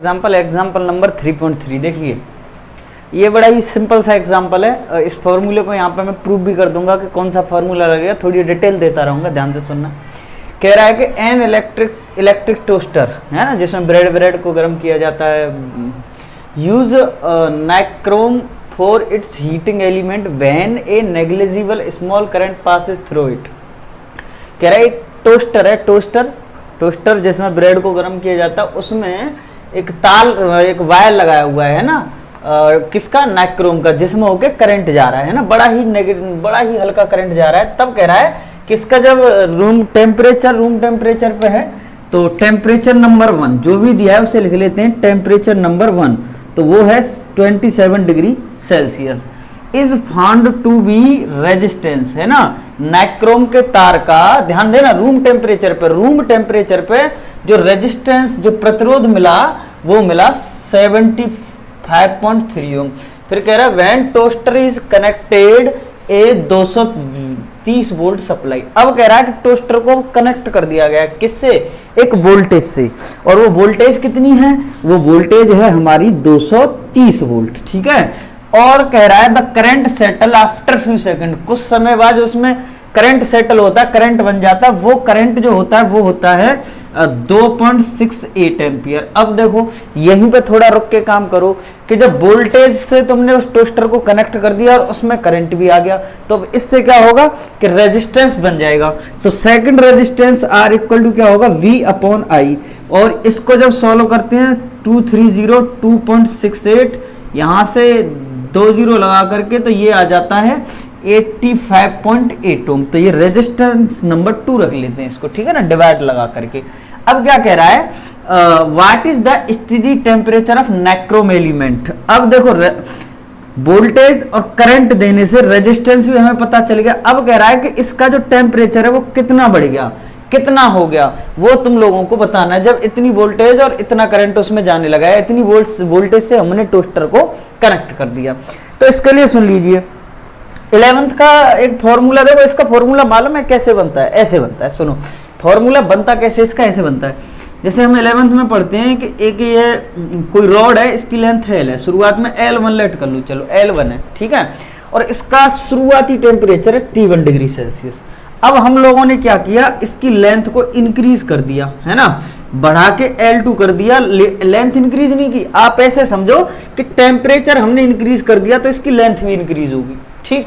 Example number 3.3 देखिए, ये बड़ा ही सिंपल सा एग्जाम्पल है। इस फॉर्मूले को यहाँ पे मैं प्रूव भी कर दूंगा कि कौन सा फॉर्मूला लगेगा, थोड़ी डिटेल देता रहूंगा, ध्यान से सुनना। कह रहा है कि एन इलेक्ट्रिक टोस्टर है ना, जिसमें ब्रेड को गर्म किया जाता है, use nichrome for its heating element when A negligible small current passes through it. कह रहा है एक टोस्टर है, टोस्टर जिसमें ब्रेड को गर्म किया जाता है, उसमें एक वायर लगाया हुआ है ना, किसका, नाइक्रोम का, जिसमें होके करंट जा रहा है ना, बड़ा ही हल्का करंट जा रहा है। तब कह रहा है किसका, जब रूम टेम्परेचर पे है, तो टेम्परेचर नंबर 1 जो भी दिया है उसे लिख लेते हैं, टेम्परेचर नंबर 1, तो वो है 27 degree Celsius. Is found to be resistance है ना, नाइक्रोम के तार का, ध्यान देना, रूम टेम्परेचर पे जो रेजिस्टेंस, जो प्रतिरोध मिला, वो मिला 75.3 ओम। फिर कह रहा है when toaster is connected A 230 volt supply. अब कह रहा है कि टोस्टर को कनेक्ट कर दिया गया किससे, एक वोल्टेज से, और वो वोल्टेज कितनी है, वो वोल्टेज है हमारी 230 वोल्ट, ठीक है। और कह रहा है the current settle after few second, कुछ समय बाद उसमें करंट सेटल होता है, करंट बन जाता है, वो करंट जो होता है वो होता है 2.68 एम्पियर। अब देखो यहीं पे थोड़ा रुक के काम करो कि जब वोल्टेज से तुमने उस टोस्टर को कनेक्ट कर दिया और उसमें करंट भी आ गया, तो इससे क्या होगा कि रेजिस्टेंस बन जाएगा। तो second resistance R equal to क्या होगा, V/I। और इसको जब सॉल्व करते हैं 230 2.68, यहां से 2 जीरो लगा करके, तो ये आ जाता है 85.8 ओम। तो ये रेजिस्टेंस नंबर 2 रख लेते हैं इसको, ठीक है ना, डिवाइड लगा करके। अब क्या कह रहा है, what is the steady temperature of nichrome element. अब देखो वोल्टेज और करंट देने से रेजिस्टेंस भी हमें पता चल गया। अब कह रहा है कि इसका जो टेम्परेचर है वो कितना बढ़ गया, कितना हो गया, वो तुम लोगों को बताना है। जब इतनी वोल्टेज और इतना करंट उसमें जाने लगा है, इतनी वोल्टेज से हमने टोस्टर को कनेक्ट कर दिया। तो इसके लिए सुन लीजिए 11th का एक फॉर्मूला, देखो इसका फॉर्मूला मालूम है कैसे बनता है, ऐसे बनता है, सुनो फॉर्मूला बनता कैसे इसका, ऐसे बनता है। जैसे हम 11th में पढ़ते हैं कि एक ये कोई रॉड है, इसकी लेंथ L है, शुरुआत में L1 लेट कर लूँ, चलो L1 है, ठीक है, और इसका शुरुआती टेम्परेचर है T1 डिग्री सेल्सियस। अब हम लोगों ने क्या किया, इसकी लेंथ को इंक्रीज कर दिया, है ना, बढ़ा के L2 कर दिया, लेंथ इंक्रीज नहीं की। आप ऐसे समझो कि टेम्परेचर हमने इंक्रीज कर दिया तो इसकी लेंथ भी इंक्रीज होगी, ठीक।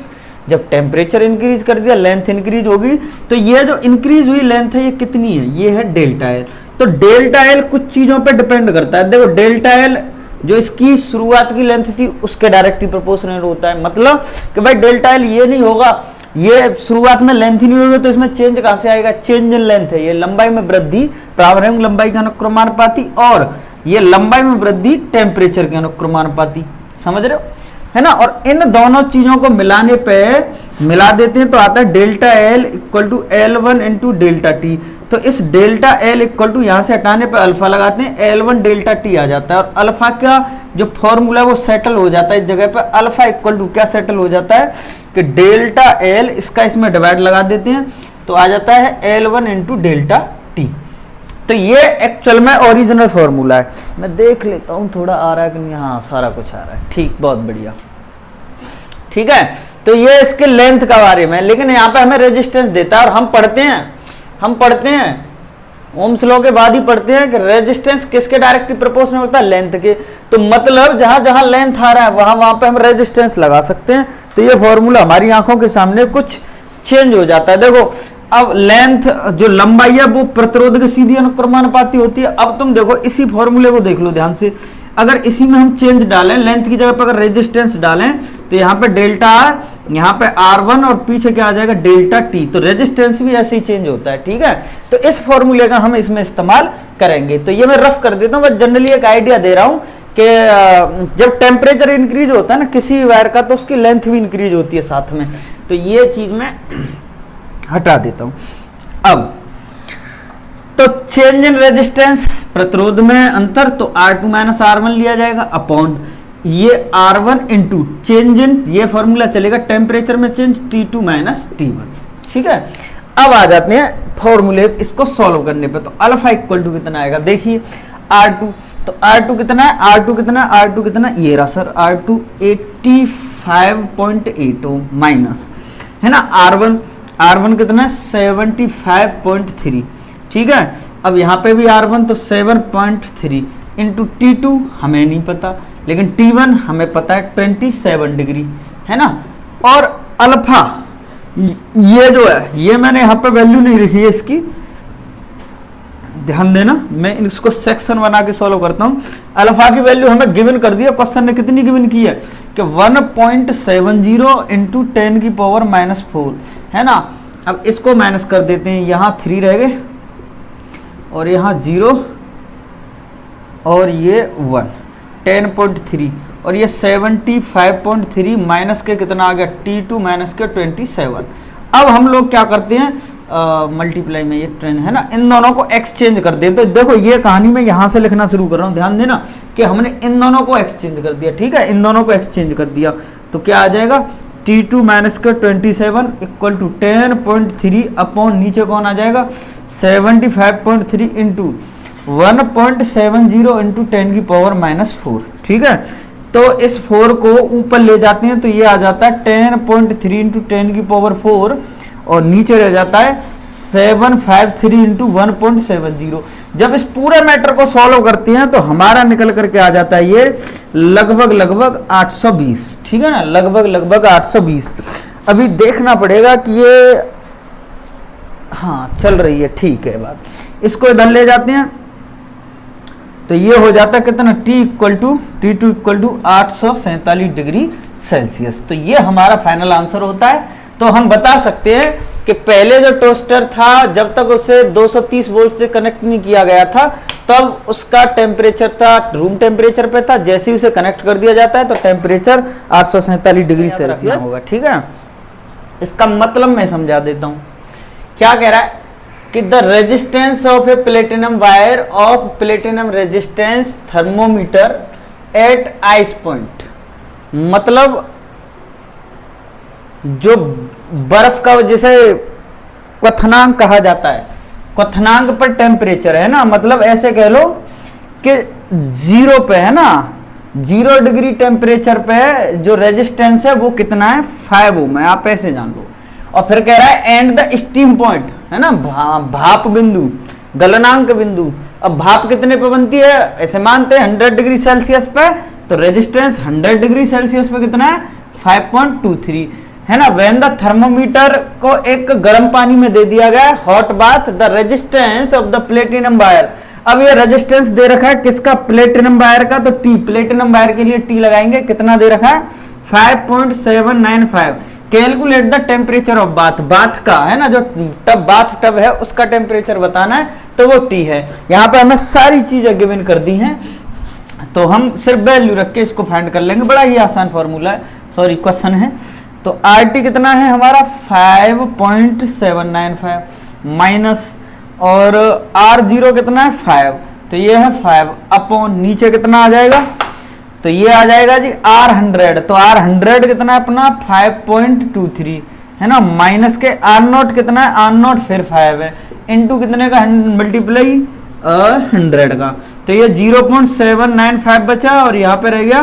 जब टेम्परेचर इंक्रीज कर दिया, लेंथ इंक्रीज होगी, तो ये जो इंक्रीज हुई लेंथ है ये कितनी है, ये है डेल्टा एल। तो डेल्टा एल कुछ चीजों पे डिपेंड करता है। देखो डेल्टा एल जो इसकी शुरुआत की लेंथ थी उसके डायरेक्टली प्रोपोर्शनल होता है। मतलब कि भाई डेल्टा एल ये नहीं होगा, ये शुरुआत में लेंथ ही नहीं होगी, तो इसमें चेंज कहां से आएगा, चेंज इन लेंथ है, ये लंबाई में वृद्धि, प्रारंभिक लंबाई के अनुक्रमानुपाती, और ये लंबाई में वृद्धि टेम्परेचर के अनुक्रमानुपाती, समझ रहे हो, है ना। और इन दोनों चीजों को मिलाने पे मिला देते हैं तो आता है delta L equal to L1 into delta T. तो इस डेल्टा एल इक्वल टू यहां से हटाने पे अल्फा लगाते हैं, L1 डेल्टा टी आ जाता है, और अल्फा का जो फॉर्मूला है वो सेटल हो जाता है इस जगह पे। अल्फा इक्वल टू क्या सेटल हो जाता है कि डेल्टा एल, इसका इसमें डिवाइड लगा देते हैं तो आ जाता है L1 इंटू डेल्टा टी। तो ये एक्चुअल में ओरिजिनल फॉर्मूला है। मैं देख लेता हूँ थोड़ा आ रहा है कि नहीं, हाँ सारा कुछ आ रहा है, ठीक, बहुत बढ़िया, ठीक है। तो ये इसके लेंथ का बारे में, लेकिन यहाँ पे हमें रेजिस्टेंस देता है, और हम पढ़ते हैं ओम्स लॉ के बाद ही पढ़ते हैं कि रेजिस्टेंस किसके डायरेक्टली प्रोपोर्शनल होता है, लेंथ के। तो मतलब जहां जहां लेंथ आ रहा है वहां पे हम रेजिस्टेंस लगा सकते हैं। तो ये फॉर्मूला हमारी आंखों के सामने कुछ चेंज हो जाता है। देखो अब लेंथ जो लंबाई है वो प्रतिरोध के सीधी अनुक्रमानुपाती होती है। अब तुम देखो इसी फॉर्मूले को देख लो ध्यान से, अगर इसी में हम चेंज डालें, लेंथ की जगह पर अगर रेजिस्टेंस डालें, तो यहाँ पे डेल्टा आर, यहाँ पे R1, और पीछे क्या आ जाएगा डेल्टा टी। तो रेजिस्टेंस भी ऐसे ही चेंज होता है, ठीक है। तो इस फॉर्मूले का हम इसमें इस्तेमाल करेंगे। तो ये मैं रफ कर देता हूँ, बस जनरली एक आइडिया दे रहा हूँ कि जब टेम्परेचर इंक्रीज होता है ना किसी भी वायर का, तो उसकी लेंथ भी इंक्रीज होती है साथ में। तो ये चीज मैं हटा देता हूँ। अब तो चेंज इन रेजिस्टेंस, प्रतिरोध में अंतर, तो R2 माइनस R1 लिया जाएगा अपॉन ये R1 इंटू चेंज इन, ये फॉर्मूला चलेगा टेम्परेचर में चेंज, T2 माइनस T1, ठीक है। अब आ जाते हैं फॉर्मूले इसको सॉल्व करने पे। तो अल्फा इक्वल टू कितना आएगा, देखिए R2, तो R2 कितना है, R2 कितना है, R2 कितना है, ये रहा सर R2 85.8 ओम माइनस, है ना, R1 कितना है 75.3, ठीक है। अब यहाँ पे भी R1 तो 7.3 इंटू T2 हमें नहीं पता, लेकिन T1 हमें पता है 27 डिग्री, है ना। और अल्फा ये जो है, ये मैंने यहाँ पे वैल्यू नहीं लिखी है इसकी, ध्यान देना, मैं इसको सेक्शन बना के सॉल्व करता हूँ। अल्फा की वैल्यू हमें गिवन कर दिया, क्वेश्चन ने कितनी गिवन की है कि 1.70 इंटू 10 की पावर -4, है ना। अब इसको माइनस कर देते हैं, यहाँ 3 रह गए और यहाँ 0 और ये 1, 10.3 और ये 75.3 माइनस के कितना आ गया T2 माइनस के 27। अब हम लोग क्या करते हैं, मल्टीप्लाई में ये ट्रेन है ना, इन दोनों को एक्सचेंज कर दें। तो देखो ये कहानी मैं यहाँ से लिखना शुरू कर रहा हूँ, ध्यान देना कि हमने इन दोनों को एक्सचेंज कर दिया, ठीक है, इन दोनों को एक्सचेंज कर दिया तो क्या आ जाएगा T2 माइनस का 27 इक्वल टू 10.3 अपॉन नीचे कौन आ जाएगा 75.3 इंटू 1.70 इंटू 10 की पावर -4, ठीक है। तो इस 4 को ऊपर ले जाते हैं तो ये आ जाता है 10.3 इंटू 10 की पावर 4 और नीचे रह जाता है 753 इंटू 1.70। जब इस पूरे मैटर को सॉल्व करते हैं तो हमारा निकल करके आ जाता है ये लगभग 820, ठीक है ना, लगभग 820। अभी देखना पड़ेगा कि ये हाँ चल रही है, ठीक है बात। इसको इधर ले जाते हैं तो ये हो जाता है कितना T2 equal to 847 degree Celsius. तो ये हमारा फाइनल आंसर होता है। तो हम बता सकते हैं कि पहले जो टोस्टर था जब तक उसे 230 वोल्ट से कनेक्ट नहीं किया गया था तब उसका टेम्परेचर था रूम टेम्परेचर पे था, जैसे ही उसे कनेक्ट कर दिया जाता है तो टेम्परेचर 847 डिग्री सेल्सियस होगा, ठीक है। इसका मतलब मैं समझा देता हूं, क्या कह रहा है कि the resistance of a platinum wire of platinum resistance thermometer at ice point, मतलब जो बर्फ का जिसे क्वथनांक कहा जाता है, क्वथनांक पर टेम्परेचर है ना, मतलब ऐसे कह लो कि 0 पे है ना, 0 डिग्री टेम्परेचर पे जो रेजिस्टेंस है वो कितना है 5 ओम है, आप ऐसे जान लो। और फिर कह रहा है एंड द स्टीम पॉइंट, है ना, भाप बिंदु, गलनांक बिंदु। अब भाप कितने पे बनती है, ऐसे मानते हैं 100 डिग्री सेल्सियस पे, तो रेजिस्टेंस 100 डिग्री सेल्सियस पे कितना है 5.23, है ना। व्हेन द थर्मोमीटर को एक गर्म पानी में दे दिया गया hot bath, the resistance of the platinum wire, अब ये रेजिस्टेंस दे रखा है किसका, प्लेटिनम वायर का, तो टी प्लेटिनम वायर के लिए टी लगाएंगे, कितना दे रखा है 5.795। Calculate the temperature of bath, bath का है ना जो टब बाथ टब है उसका टेम्परेचर बताना है तो वो टी है। यहाँ पे हमें सारी चीजें गिवन कर दी हैं तो हम सिर्फ वैल्यू रख के इसको फाइंड कर लेंगे, बड़ा ही आसान फॉर्मूला है, सॉरी क्वेश्चन है। तो RT कितना है हमारा 5.795 माइनस और R0 कितना है 5, तो ये है 5 अपॉन नीचे कितना आ जाएगा, तो ये आ जाएगा जी R100, तो R100 कितना है अपना 5.23 है ना, माइनस के R0 कितना है, R0 फिर 5 है इंटू कितने का मल्टीप्लाई 100 का, तो ये 0.795 बचा और यहाँ पे रह गया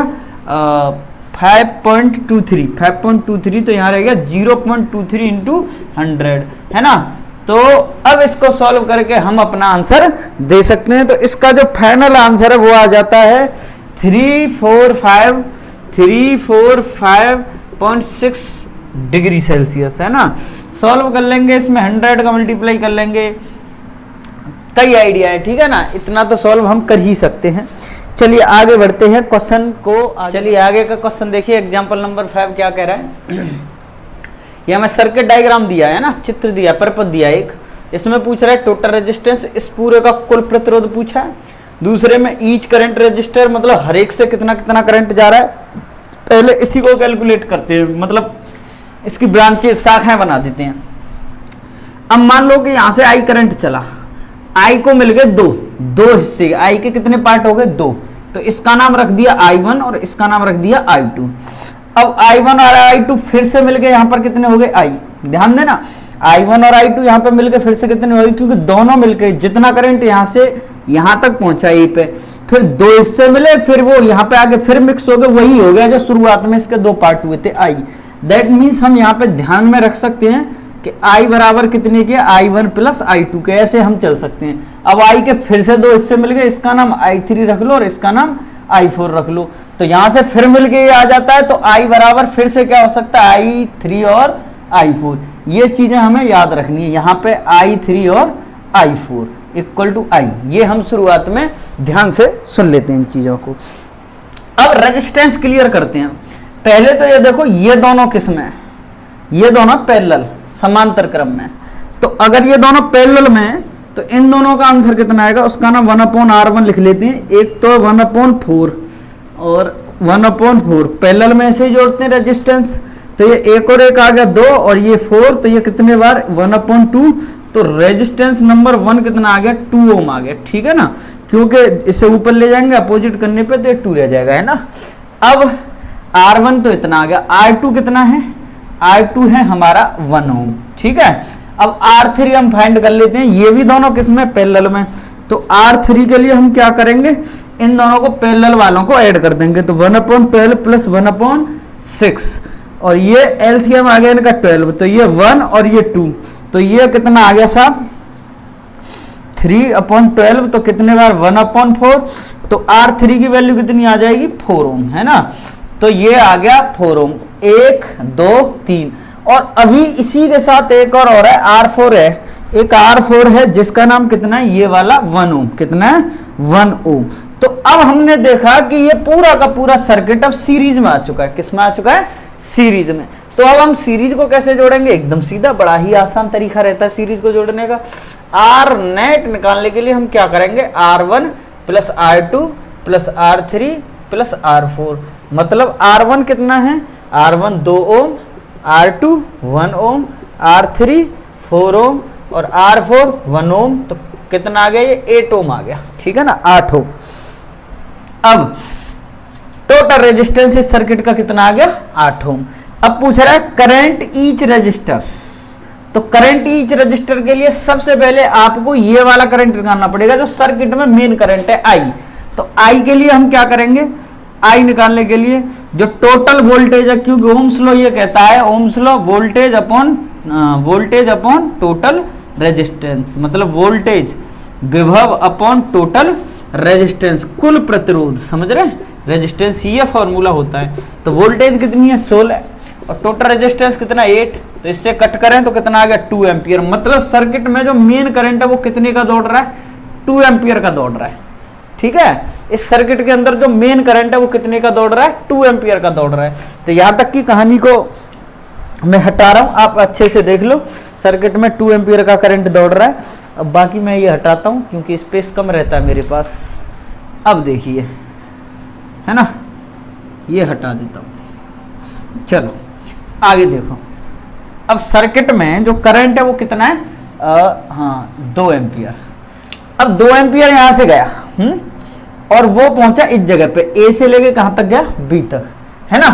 5.23, तो यहाँ रह गया 0.23 इंटू 100, है ना। तो अब इसको सॉल्व करके हम अपना आंसर दे सकते हैं। तो इसका जो फाइनल आंसर है वो आ जाता है 345.6 डिग्री सेल्सियस, है ना। सॉल्व कर लेंगे, इसमें 100 का मल्टीप्लाई कर लेंगे, कई आइडिया है, ठीक है ना, इतना तो सॉल्व हम कर ही सकते हैं। चलिए आगे बढ़ते हैं क्वेश्चन को। चलिए आगे का क्वेश्चन देखिए, एग्जांपल नंबर 5 क्या कह रहा है। ये हमें सर्किट डायग्राम दिया है ना, चित्र दिया, परपथ दिया एक, इसमें पूछ रहा है टोटल रेजिस्टेंस, इस पूरे का कुल प्रतिरोध पूछा है। दूसरे में ईच करंट रेजिस्टर, मतलब हर एक से कितना कितना करंट जा रहा है, पहले इसी को कैलकुलेट करते हैं, मतलब इसकी ब्रांचेस शाखाएं बना देते हैं। अब मान लो कि यहां से आई करंट चला, आई को मिल गए दो हिस्से, आई के कितने पार्ट हो गए 2, तो इसका नाम रख दिया I1 और इसका नाम रख दिया I2। अब I1 और I2 फिर से मिल गए, यहाँ पर कितने हो गए I, ध्यान देना I1 और I2 यहाँ पर मिल गए फिर से कितने हो गए, क्योंकि दोनों मिलकर जितना करंट यहाँ से यहां तक पहुंचा ई पे, फिर दो इससे मिले, फिर वो यहाँ पे आके फिर मिक्स हो गए, वही हो गया जो शुरुआत में इसके दो पार्ट हुए थे आई। दैट मीन्स हम यहाँ पे ध्यान में रख सकते हैं कि आई बराबर कितने के, I1 प्लस I2 के, ऐसे हम चल सकते हैं। अब आई के फिर से दो इससे मिल गए, इसका नाम I3 रख लो और इसका नाम I4 रख लो, तो यहां से फिर मिल के आ जाता है, तो I बराबर फिर से क्या हो सकता है, I3 और I4। ये चीजें हमें याद रखनी है, यहाँ पे I3 और I4 इक्वल टू I, ये हम शुरुआत में ध्यान से सुन लेते हैं इन चीजों को। अब रेजिस्टेंस क्लियर करते हैं। पहले तो ये देखो, ये दोनों किस में है, ये दोनों पैरेलल समांतर क्रम में, तो अगर ये दोनों पैरेलल में है तो इन दोनों का आंसर कितना आएगा, उसका नाम 1/R1 लिख लेते हैं। एक तो 1/4 और 1/4 पैरेलल में ऐसे ही जोड़ते हैं रेजिस्टेंस, तो ये एक और एक आ गया 2 और ये 4, तो ये कितने बार 1/2, तो रेजिस्टेंस नंबर 1 कितना आ गया, 2 ओम आ गया। ठीक है ना, क्योंकि इसे ऊपर ले जाएंगे अपोजिट करने पे तो ये 2 रह जाएगा, है ना। अब R1 तो इतना आ गया, R2 कितना है, R2 है हमारा 1 ओम। ठीक है, अब R3 हम फाइंड कर लेते हैं, ये भी दोनों किसमें, पैरेलल में, तो R3 के लिए हम क्या करेंगे, इन दोनों को पैरेलल वालों को ऐड कर देंगे, तो 1/12 प्लस 1/6 और ये एलसीएम आ गया इनका 12, तो ये 1 और ये 2, तो ये कितना आ गया साहब 3/12, तो कितने बार 1/4, तो R3 की वैल्यू कितनी आ जाएगी 4 ओम, है ना, तो ये आ गया 4 ओम, 1 2 3। और अभी इसी के साथ एक और है, R4 है, एक R4 है जिसका नाम कितना है, ये वाला 1 ओम, कितना है 1 ओम। तो अब हमने देखा कि ये पूरा का पूरा सर्किट अब सीरीज में आ चुका है, किस में आ चुका है, सीरीज में। तो अब हम सीरीज को कैसे जोड़ेंगे, एकदम सीधा, बड़ा ही आसान तरीका रहता है सीरीज को जोड़ने का। आर नेट निकालने के लिए हम क्या करेंगे, R1 plus R2 plus R3 plus R4, मतलब R1 कितना है, R1 2 ओम, R2 1 ओम, R3 4 ओम और R4 1 ओम, तो कितना आ गया, ये 8 ओम आ गया। ठीक है ना, 8 ओम। अब टोटल रेजिस्टेंस इस सर्किट का कितना आ गया, 8 ओम। अब पूछ रहा है करंट ईच रजिस्टर, तो करंट ईच रजिस्टर के लिए सबसे पहले आपको ये वाला करंट निकालना पड़ेगा जो सर्किट में मेन करंट है I। तो I के लिए हम क्या करेंगे, I निकालने के लिए जो टोटल वोल्टेज है, क्योंकि ओम्स लॉ ये कहता है, Ohm's law voltage upon total resistance, मतलब वोल्टेज विभव अपॉन टोटल रेजिस्टेंस, कुल प्रतिरोध, समझ रहे हैं, रेजिस्टेंस ये फॉर्मूला होता है। तो वोल्टेज कितनी है 16 और टोटल रेजिस्टेंस कितना 8, तो इससे कट करें तो कितना आ गया 2 एम्पियर, मतलब सर्किट में जो मेन करंट है वो कितने का दौड़ रहा है, 2 एम्पियर का दौड़ रहा है। ठीक है, इस सर्किट के अंदर जो मेन करंट है वो कितने का दौड़ रहा है, 2 एम्पियर का दौड़ रहा है। तो यहां तक की कहानी को मैं हटा रहा हूं, आप अच्छे से देख लो, सर्किट में 2 एम्पियर का करंट दौड़ रहा है। अब बाकी मैं ये हटाता हूं क्योंकि स्पेस कम रहता है मेरे पास। अब देखिए, है ना, ये हटा देता हूं। चलो आगे देखो, अब सर्किट में जो करंट है वो कितना है, 2 एम्पियर। अब 2 एम्पियर यहां से गया और वो पहुंचा इस जगह पे, ए से लेके कहां तक गया, बी तक, है ना।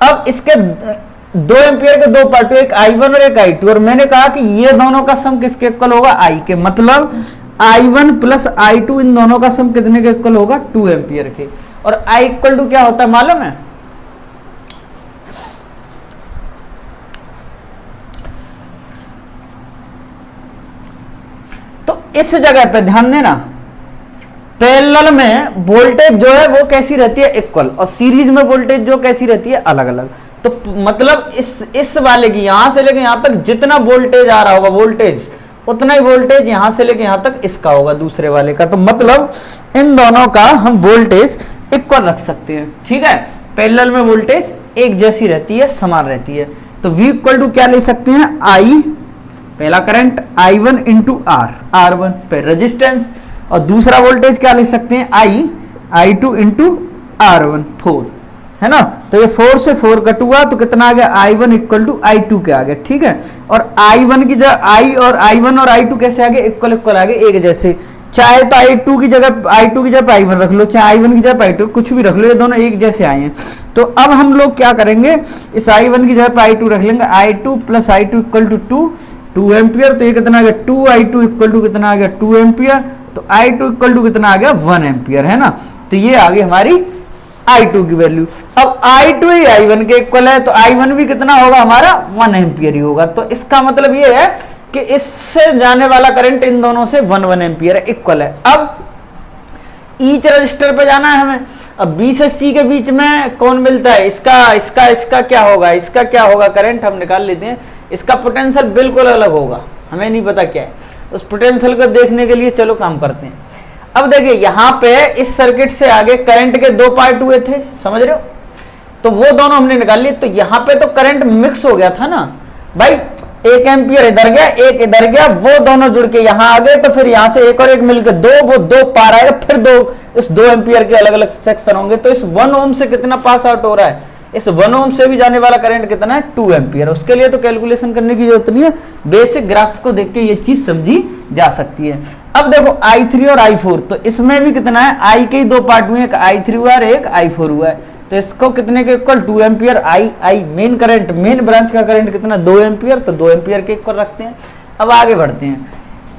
अब इसके 2 एम्पियर के दो पार्ट, एक I1 और एक I2, और मैंने कहा कि ये दोनों का सम किसके इक्वल होगा, I के, मतलब I1 प्लस I2 इन दोनों का सम कितने के इक्वल होगा, 2 एम्पियर के। और I इक्वल टू क्या होता है मालूम है, तो इस जगह पे ध्यान देना, पैरेलल में वोल्टेज जो है वो कैसी रहती है, इक्वल, और सीरीज में वोल्टेज जो कैसी रहती है, अलग अलग। तो मतलब इस वाले की यहां से लेके यहां तक जितना वोल्टेज आ रहा होगा, वोल्टेज उतना ही वोल्टेज यहां से लेके यहां तक इसका होगा, दूसरे वाले का। तो मतलब इन दोनों का हम वोल्टेज इक्वल रख सकते हैं। ठीक है, पैरेलल में वोल्टेज एक जैसी रहती है, समान रहती है। तो V इक्वल टू क्या ले सकते हैं, I पहला करंट I1 इंटू R1 पे रेजिस्टेंस, और दूसरा वोल्टेज क्या ले सकते हैं, I2 इंटू R1 4, है ना। तो ये 4 से 4 कट हुआ तो कितना आ गया, I1 इक्वल टू I2 के आ गया। ठीक है, और I1 की जगह I1 और I2 कैसे आ गए, इक्वल इक्वल आ गए, एक जैसे। चाहे तो I2 की जगह I1 रख लो, चाहे I1 की जगह I2, कुछ भी रख लो, ये दोनों एक जैसे आए हैं। तो अब हम लोग क्या करेंगे, इस I1 की जगह I2 रख लेंगे, I2 plus I2 equal to 2 ampere, तो ये कितना आ गया 2I2 इक्वल टू कितना आ गया 2 एम्पियर, तो I2 इक्वल टू कितना आ गया 1 एम्पियर, है ना। तो ये आ गई हमारी I2 की वैल्यू। अब I2 ही I1 के इक्वल है, तो I1 भी कितना होगा हमारा 1 एम्पियर ही होगा। तो इसका मतलब ये है कि इससे जाने वाला करंट इन दोनों से 1 एम्पियर इक्वल है। अब ईच रजिस्टर पे जाना है हमें। अब B से C के बीच में कौन मिलता है, इसका क्या होगा, इसका क्या होगा करंट हम निकाल लेते हैं। इसका पोटेंशियल बिल्कुल अलग होगा, हमें नहीं पता क्या है। उस पोटेंशियल को देखने के लिए चलो काम करते हैं। अब देखिए यहाँ पे इस सर्किट से आगे करंट के दो पार्ट हुए थे, समझ रहे हो, तो वो दोनों हमने निकाल लिए। तो यहाँ पे तो करंट मिक्स हो गया था ना भाई, 1 एम्पियर इधर गया, 1 इधर गया, वो दोनों जुड़ के यहाँ आ गए, तो फिर यहाँ से एक और एक मिलकर 2, वो 2 पार आएगा, फिर 2 इस 2 एम्पियर के अलग अलग सेक्शन होंगे। तो इस 1 ओम से कितना पास आउट हो रहा है, इस 1 ओम से भी जाने वाला करंट कितना है 2 एम्पियर। उसके लिए तो कैलकुलेशन करने की जरूरत नहीं है, बेसिक ग्राफ को देख के ये चीज समझी जा सकती है। अब देखो I3 और I4, तो इसमें भी कितना है, I के ही 2 पार्ट हुए, एक I3 हुआ और एक I4 हुआ है। तो इसको कितने के equal 2 ampere I main current, main branch का करंट कितना 2 एम्पियर, तो 2 एम्पियर के इक्वल रखते हैं। अब आगे बढ़ते हैं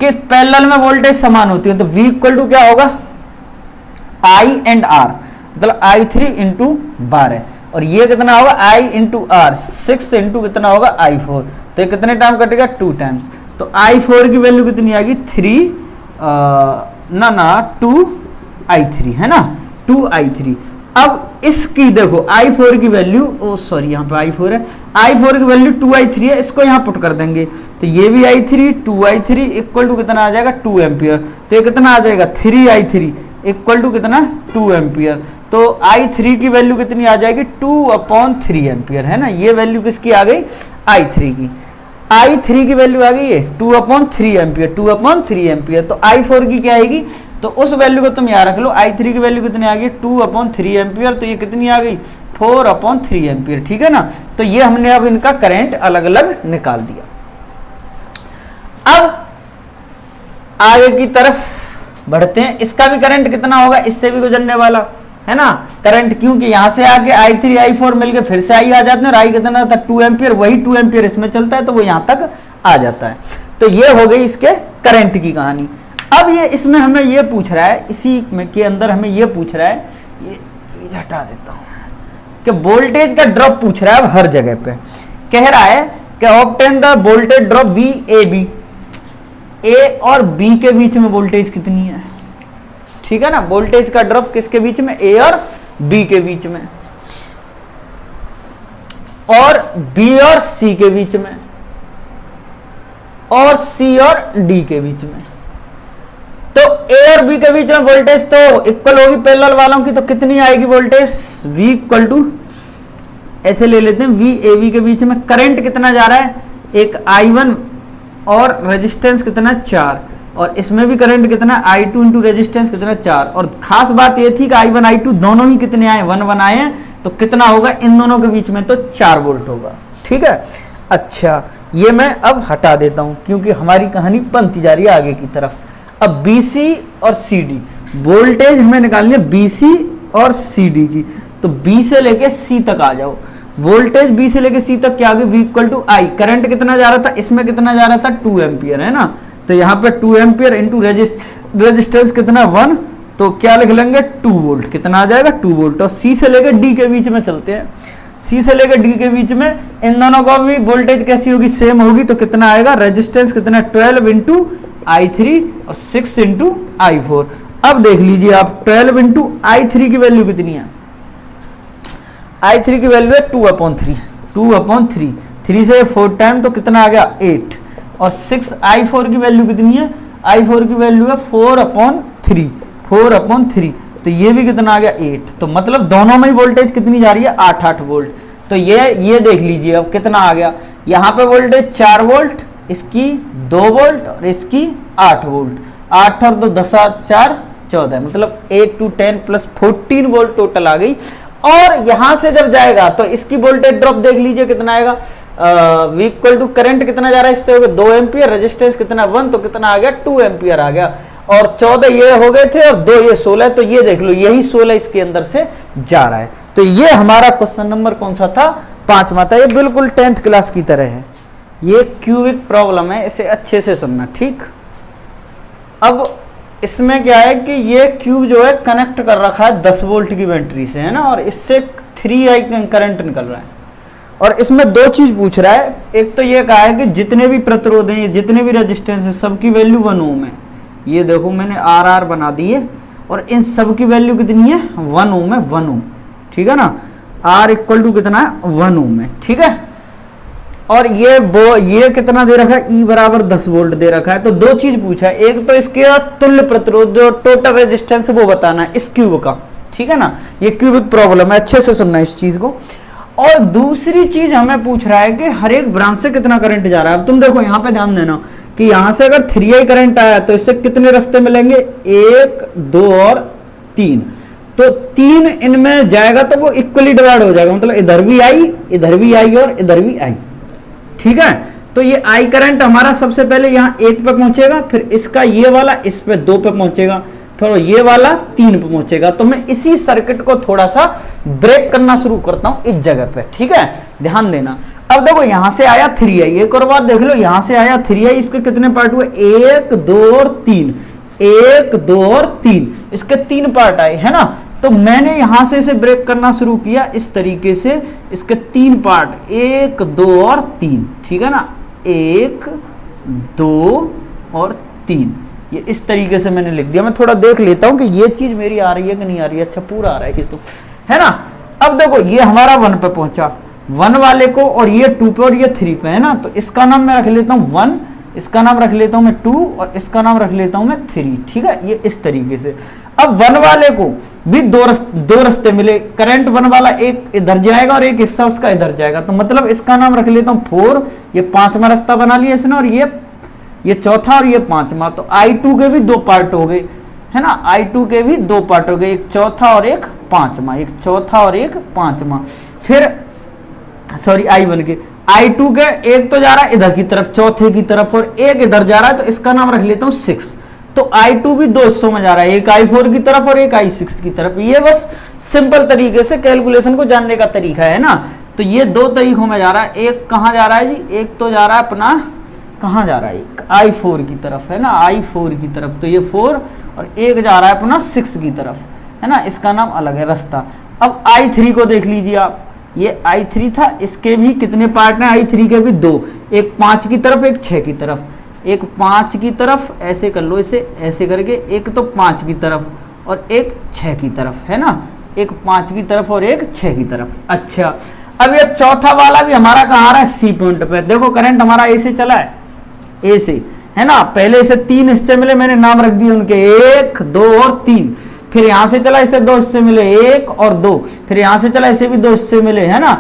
कि पैरेलल में वोल्टेज समान होती है, तो V इक्वल टू क्या होगा I एंड R, मतलब I3 इंटू 12, और ये कितना होगा I इंटू R 6 इंटू कितना होगा I4। तो ये कितने टाइम कटेगा 2 टाइम्स। तो I4 की वैल्यू कितनी आ गई 2I3 है ना, 2I3। अब इसकी देखो I4 की वैल्यू, ओ सॉरी यहाँ पे I4 है, I4 की वैल्यू 2I3 है, इसको यहाँ पुट कर देंगे। तो ये भी I3 2I3 इक्वल टू कितना आ जाएगा 2 एम्पियर। तो ये कितना आ जाएगा 3I3 इक्वल टू कितना 2 एम्पियर। तो I3 की वैल्यू कितनी आ जाएगी 2/3 एम्पियर, है ना। ये वैल्यू किसकी आ गई I3 की, I3 की वैल्यू आ गई है 2/3 एम्पियर, 2/3 एम्पियर। तो I4 की क्या आएगी, तो उस वैल्यू को तुम याद रख लो। I3 की वैल्यू कितनी आ गई 2/3 एम्पियर, तो ये कितनी आ गई 4/3 एम्पियर, ठीक है ना। तो ये हमने अब इनका करंट अलग अलग निकाल दिया। अब आगे की तरफ बढ़ते हैं। इसका भी करंट कितना होगा, इससे भी गुजरने वाला है ना करंट, क्योंकि यहां से आके I3 I4 मिलके फिर से I आ जाते हैं, I कितना था 2 एम्पियर, वही 2 एम्पियर इसमें चलता है, तो वो यहां तक आ जाता है। तो ये हो गई इसके करंट की कहानी। अब ये इसमें हमें ये पूछ रहा है, इसी में के अंदर हमें ये पूछ रहा है, ये चीज हटा देता हूं, कि वोल्टेज का ड्रॉप पूछ रहा है। अब हर जगह पे कह रहा है कि obtain the voltage drop VAB, A और B के बीच में वोल्टेज कितनी है, ठीक है ना। वोल्टेज का ड्रॉप किसके बीच में, A और B के बीच में, और B और C के बीच में, और C और D के बीच में। तो A और B के बीच में वोल्टेज तो इक्वल होगी पैरेलल वालों की, तो कितनी आएगी वोल्टेज V इक्वल टू, ऐसे ले लेते हैं, VAB के बीच में करंट कितना जा रहा है, एक I1 और रेजिस्टेंस कितना 4, और इसमें भी करंट कितना I2 इंटू रेजिस्टेंस कितना 4। और खास बात ये थी कि I1 I2 दोनों ही कितने आए 1 आए हैं, तो कितना होगा इन दोनों के बीच में, तो 4 वोल्ट होगा, ठीक है। अच्छा ये मैं अब हटा देता हूं, क्योंकि हमारी कहानी बनती जा रही है आगे की तरफ। अब BC और CD वोल्टेज हमें निकालनी है, BC और CD की। तो B से लेके C तक आ जाओ, वोल्टेज B से लेके C तक क्या आ गई V equal to I। Current कितना जा रहा था, इसमें कितना जा रहा था 2 एम्पियर, है ना। तो यहाँ पे 2 एम्पियर इंटू रेजिस्टेंस कितना 1, तो क्या लिख लेंगे 2 वोल्ट, कितना आ जाएगा 2 वोल्ट। और C से लेकर D के बीच में चलते हैं, C से लेकर D के बीच में इन दोनों का भी वोल्टेज कैसी होगी, सेम होगी। तो कितना आएगा, रेजिस्टेंस कितना 12 इंटू I3 और 6 इंटू I4। अब देख लीजिए आप 12 इंटू I3 की वैल्यू कितनी है, I3 की वैल्यू है 2/3, 3 से 4 टाइम, तो कितना आ गया 8। और 6 I4 की वैल्यू कितनी है, I4 की वैल्यू है 4/3, तो ये भी कितना आ गया 8। तो मतलब दोनों में ही वोल्टेज कितनी जा रही है 8 वोल्ट। तो ये देख लीजिए अब कितना आ गया, यहाँ पे वोल्टेज 4 वोल्ट, इसकी 2 वोल्ट और इसकी 8 वोल्ट, 8 और 2 10 4 14, मतलब 8 to 10 प्लस 14 वोल्ट टोटल आ गई। और यहां से जब जाएगा तो इसकी वोल्टेज ड्रॉप देख लीजिए कितना आएगा, V इक्वल टू करंट कितना जा रहा है इससे, हो गया 2 एम्पियर, रेजिस्टेंस कितना 1, तो कितना आ गया 2 एम्पियर आ गया। और 14 ये हो गए थे और 2 ये 16, तो ये देख लो यही 16 इसके अंदर से जा रहा है। तो ये हमारा क्वेश्चन नंबर कौन सा था, 5वां था। ये बिल्कुल 10th क्लास की तरह है, ये क्यूबिक प्रॉब्लम है, इसे अच्छे से सुनना, ठीक। अब इसमें क्या है कि ये क्यूब जो है कनेक्ट कर रखा है 10 वोल्ट की बैटरी से, है ना, और इससे 3i करंट निकल रहा है। और इसमें दो चीज पूछ रहा है, एक तो ये कहा है कि जितने भी प्रतिरोध हैं, जितने भी रेजिस्टेंस है, सबकी वैल्यू 1 ओम है। ये देखो मैंने आर बना दी है, और इन सब की वैल्यू कितनी है, 1 ओम है, 1 ओम, ठीक है ना। आर इक्वल टू कितना है, 1 ओम है, ठीक है। और ये कितना दे रखा है, ई बराबर 10 वोल्ट दे रखा है। तो दो चीज पूछा है, एक तो इसके तुल्य प्रतिरोध जो टोटल रेजिस्टेंस है वो बताना है इस क्यूब का, ठीक है ना। ये क्यूबिक प्रॉब्लम है, अच्छे से सुनना इस चीज को। और दूसरी चीज हमें पूछ रहा है कि हर एक ब्रांच से कितना करंट जा रहा है। अब तुम देखो यहाँ पे ध्यान देना कि यहाँ से अगर 3i करंट आया तो इससे कितने रास्ते मिलेंगे, 1, 2 और 3। तो 3 इनमें जाएगा तो वो इक्वली डिवाइड हो जाएगा, मतलब इधर भी आई, इधर भी आई और इधर भी आई, ठीक है। तो ये आई करंट हमारा सबसे पहले यहाँ 1 पे पहुंचेगा, फिर इसका ये वाला इस पे 2 पे पहुंचेगा, फिर ये वाला 3 पे पहुंचेगा। तो मैं इसी सर्किट को थोड़ा सा ब्रेक करना शुरू करता हूं इस जगह पे, ठीक है, ध्यान देना। अब देखो यहां से आया 3i, एक और बात देख लो, यहां से आया 3i, इसके कितने पार्ट हुए, 1, 2 और 3, 1, 2 और 3, इसके 3 पार्ट आए, है ना। तो मैंने यहां से इसे ब्रेक करना शुरू किया इस तरीके से, इसके 3 पार्ट, 1, 2 और 3, ठीक है ना, 1, 2 और 3, ये इस तरीके से मैंने लिख दिया। मैं थोड़ा देख लेता हूं कि ये चीज मेरी आ रही है कि नहीं आ रही है। अच्छा पूरा आ रहा है ये तो, है ना। अब देखो ये हमारा 1 पे पहुंचा, 1 वाले को, और ये 2 पे और ये 3 पे, है ना। तो इसका नाम मैं रख लेता हूं 1, इसका नाम रख लेता हूं मैं 2, और इसका नाम रख लेता हूं मैं 3, ठीक है, ये इस तरीके से। अब 1 वाले को भी दो रास्ते मिले, करंट 1 वाला एक इधर जाएगा और एक हिस्सा उसका इधर जाएगा, तो मतलब इसका नाम रख लेता हूं 4, ये 5वां रास्ता बना लिया इसने, और ये चौथा और ये 5वां। तो I2 के भी 2 पार्ट हो गए, है ना, I2 के भी 2 पार्ट हो गए, एक चौथा और एक 5वां, एक चौथा और एक 5वां। फिर सॉरी I1 के, I2 के एक तो जा रहा है इधर की तरफ, चौथे की तरफ, और एक इधर जा रहा है, तो इसका नाम रख लेता हूं 6। तो I2 भी 2 हिस्सों में जा रहा है, एक I4 की तरफ और एक I6 की तरफ। ये बस सिंपल तरीके से कैलकुलेशन को जानने का तरीका है ना। तो ये 2 तरीकों में जा रहा है, एक कहाँ जा रहा है जी, एक तो जा रहा है अपना, कहाँ जा रहा है, एक I4 की तरफ, है ना, I4 की तरफ, तो ये 4, और एक जा रहा है अपना 6 की तरफ, है ना, इसका नाम अलग है रास्ता। अब I3 को देख लीजिए आप, ये I3 था, इसके भी कितने पार्ट हैं, I3 के भी 2, एक 5 की तरफ, एक 6 की तरफ, एक 5 की तरफ, ऐसे कर लो इसे, ऐसे करके, एक तो 5 की तरफ और एक 6 की तरफ, है ना, एक 5 की तरफ और एक 6 की तरफ। अच्छा अब ये चौथा वाला भी हमारा कहाँ आ रहा है, C पॉइंट पे। देखो करंट हमारा ए से चला है, ए से, है ना, पहले इसे 3 हिस्से मिले, मैंने नाम रख दिए उनके, 1, 2 और 3। फिर यहां से चला, इसे 2 हिस्से मिले, 1 और 2। फिर यहां से चला, इसे भी 2 हिस्से मिले, है ना।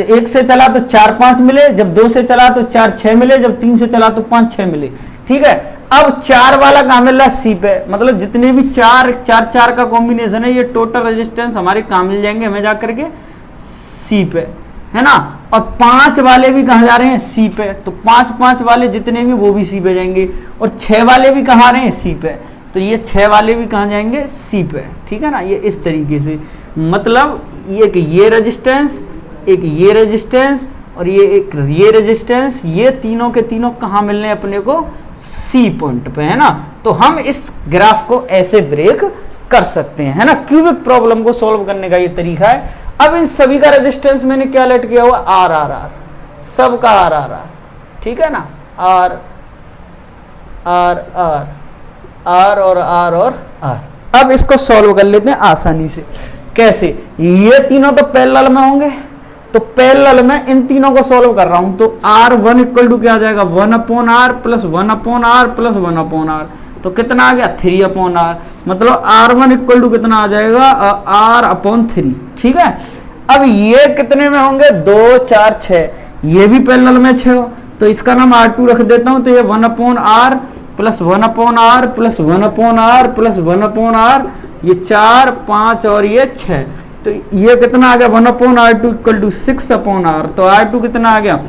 1 से चला तो 4, 5 मिले, जब 2 से चला तो 4, 6 मिले, जब 3 से चला तो 5, 6 मिले, ठीक है। अब 4 वाला कहां मिल रहा है, C पे, मतलब जितने भी 4 का कॉम्बिनेशन है, ये टोटल रेजिस्टेंस हमारे कहां मिल जाएंगे हमें जाकर के, C पे, है ना। और 5 वाले भी कहाँ जा रहे हैं, C पे, तो 5 वाले जितने भी वो भी C पे जाएंगे, और 6 वाले भी कहाँ आ रहे हैं, C पे, तो ये 6 वाले भी कहाँ जाएंगे, C पे, ठीक है ना। ये इस तरीके से, मतलब ये रेजिस्टेंस, एक ये रेजिस्टेंस, और ये रेजिस्टेंस, ये तीनों के तीनों कहाँ मिलने अपने को, C पॉइंट पे, है ना। तो हम इस ग्राफ को ऐसे ब्रेक कर सकते हैं, है ना। क्यूबिक प्रॉब्लम को सॉल्व करने का ये तरीका है। अब इन सभी का रेजिस्टेंस मैंने क्या लेट किया हुआ, R, सबका R, ठीक है ना, R और R। अब इसको सॉल्व कर लेते हैं आसानी से। कैसे, ये तीनों तो पैरेलल में होंगे, तो पैरेलल में इन तीनों को सॉल्व कर रहा हूं, तो R1 इक्वल टू क्या आ जाएगा, 1/R plus 1/R plus 1/R, तो कितना आ गया, 3/R, मतलब R1 इक्वल टू कितना आ जाएगा, R/3, ठीक है। अब ये कितने में होंगे, 2, 4, 6, ये भी पैरेलल में 6 हो, तो इसका नाम R2 रख देता हूं, तो ये 1/R plus 1/R plus 1/R plus 1/R, ये 4, 5 और ये 6, तो ये कितना आ गया, 1/R2 इक्वल टू 6/R, तो R2 कितना आ गया,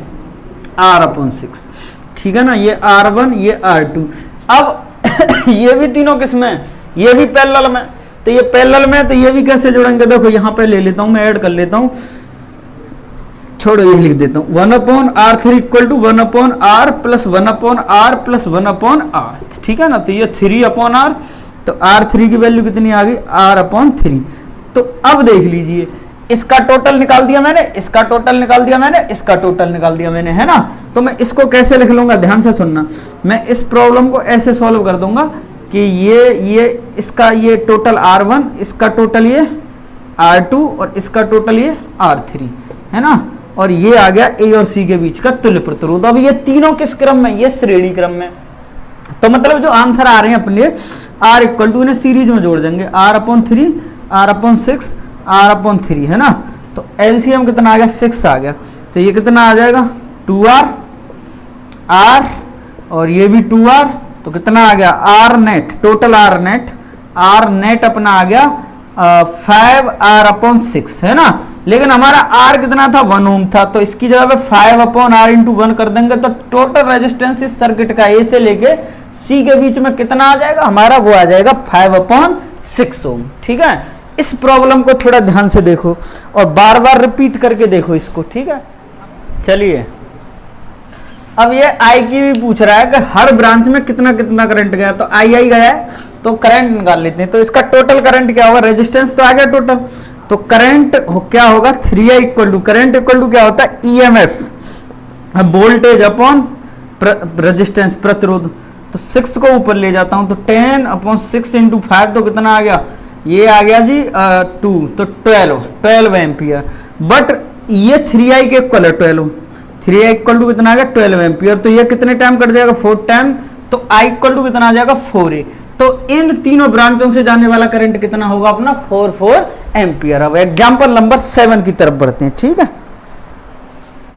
R/6, ठीक है ना। ये R1, ये R2। अब ये भी तीनों किसमें, ये भी पैरेलल में, तो ये पैरेलल में, तो ये भी कैसे जुड़ेंगे, देखो यहाँ पे ले लेता हूं मैं, ऐड कर लेता हूं, छोड़ो ये लिख देता हूँ, 1/R3 equal to 1/R plus 1/R plus 1/R, ठीक है ना। तो ये 3/R, तो R3 की वैल्यू कितनी आ गई, R/3। तो अब देख लीजिए, इसका टोटल निकाल दिया मैंने, इसका टोटल निकाल दिया मैंने, इसका टोटल निकाल दिया मैंने, है ना। तो मैं इसको कैसे लिख लूंगा, ध्यान से सुनना। मैं इस प्रॉब्लम को ऐसे सॉल्व कर दूंगा कि ये इसका ये टोटल R1, इसका टोटल ये R2 और इसका टोटल ये R3, है ना। और ये आ गया A और C के बीच का तुल्य प्रतिरोध। अब ये तीनों किस क्रम में, ये श्रेणी क्रम में। तो मतलब जो आंसर आ रहे हैं अपने लिए, R इक्वल टू, इन्हें सीरीज में जोड़ देंगे, R/3, R/6, R/3, है ना। तो LCM कितना आ गया, 6 आ गया। तो ये कितना आ जाएगा, 2R, R और ये भी 2R, तो कितना आ गया, R net, total R net, R net अपना आ गया 5R/6, है ना। लेकिन हमारा R कितना था, 1 ओम था, तो इसकी जगह पे 5/R इंटू 1 कर देंगे, तो टोटल रेजिस्टेंस इस सर्किट का A से लेके C के बीच में कितना आ जाएगा हमारा, वो आ जाएगा 5/6 ओम, ठीक है। इस प्रॉब्लम को थोड़ा ध्यान से देखो और बार बार रिपीट करके देखो इसको, ठीक है। चलिए, अब ये I की भी पूछ रहा है कि हर ब्रांच में कितना कितना करंट गया, तो I गया है, तो करंट निकाल लेते हैं। तो इसका टोटल करंट क्या होगा, रेजिस्टेंस तो आ गया टोटल, तो करंट क्या होगा, 3I equal to, current equal to क्या होता है, EMF, वोल्टेज अपॉन रेजिस्टेंस, प्रतिरोध। तो 6 को ऊपर ले जाता हूं, तो 10/6 इंटू 5, तो कितना आ गया, ये आ गया जी 2, तो 12 एम्पियर। बट ये 3I के इक्वल है 12, 3I इक्वल टू कितना आ गया, 12 एम्पियर। तो ये कितने टाइम कट जाएगा, 4 टाइम, तो I इक्वल टू कितना आ जाएगा, 4A। तो इन तीनों ब्रांचों से जाने वाला करंट कितना होगा अपना, 4 एम्पियर। अब एग्जाम्पल नंबर 7 की तरफ बढ़ते हैं, ठीक है।